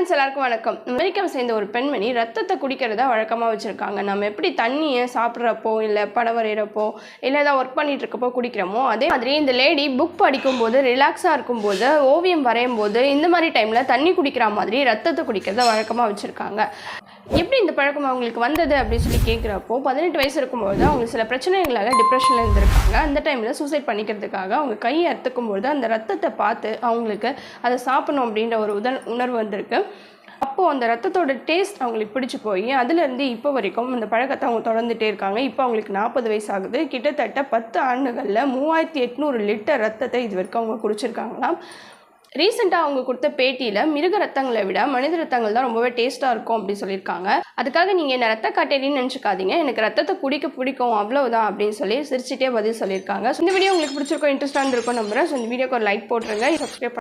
Friends எல்லாருக்கும் வணக்கம். அமெரிக்காவை சேர்ந்த ஒரு பெண்மணி ரத்தத்தை குடிக்கிறத வழக்கமாக வச்சுருக்காங்க. நம்ம எப்படி தண்ணியை சாப்பிட்றப்போ இல்லை படம் வரைகிறப்போ இல்லை ஏதாவது ஒர்க் பண்ணிகிட்டு இருக்கப்போ குடிக்கிறோமோ அதே மாதிரி இந்த லேடி புக் படிக்கும்போது ரிலாக்ஸாக இருக்கும்போது ஓவியம் வரையும் போது இந்த மாதிரி டைமில் தண்ணி குடிக்கிற மாதிரி ரத்தத்தை குடிக்கிறத வழக்கமாக வச்சுருக்காங்க. எப்படி இந்த பழக்கம் அவங்களுக்கு வந்தது அப்படின்னு சொல்லி கேட்குறப்போ 18 வயசு இருக்கும்போது அவங்க சில பிரச்சனைகளால் டிப்ரெஷனில் இருந்திருக்காங்க. அந்த டைமில் சூசைட் பண்ணிக்கிறதுக்காக அவங்க கையை அறுத்துக்கும்போது அந்த ரத்தத்தை பார்த்து அவங்களுக்கு அதை சாப்பிடணும் அப்படின்ற ஒரு உணர்வு வந்திருக்கு. அப்போது அந்த ரத்தத்தோட டேஸ்ட் அவங்களுக்கு பிடிச்சி போய் அதுலேருந்து இப்போ வரைக்கும் அந்த பழக்கத்தை அவங்க தொடர்ந்துகிட்டே இருக்காங்க. இப்போ அவங்களுக்கு 40 வயசு ஆகுது. கிட்டத்தட்ட 10 ஆண்டுகளில் 3800 லிட்டர் ரத்தத்தை இது வரைக்கும் அவங்க குடிச்சிருக்காங்களாம். ரீசெண்டாக அவங்க கொடுத்த பேட்டியில் மிருக ரத்தங்களை விட மனித ரத்தங்கள் தான் ரொம்பவே டேஸ்ட்டாக இருக்கும் அப்படின்னு சொல்லியிருக்காங்க. அதுக்காக நீங்கள் என்ன ரத்த காட்டேரின்னு நினச்சிக்காதீங்க, எனக்கு ரத்தத்தை குடிக்க பிடிக்கும் அவ்வளவுதான் அப்படின்னு சொல்லி சிரிச்சிட்டே பதில் சொல்லியிருக்காங்க. இந்த வீடியோ உங்களுக்கு பிடிச்சிருக்கோம், இன்ட்ரெஸ்டாக இருந்திருக்கும் நம்புறேன். ஸோ இந்த வீடியோக்கு ஒரு லைக் போட்டுருங்க, சப்ஸ்கிரைப்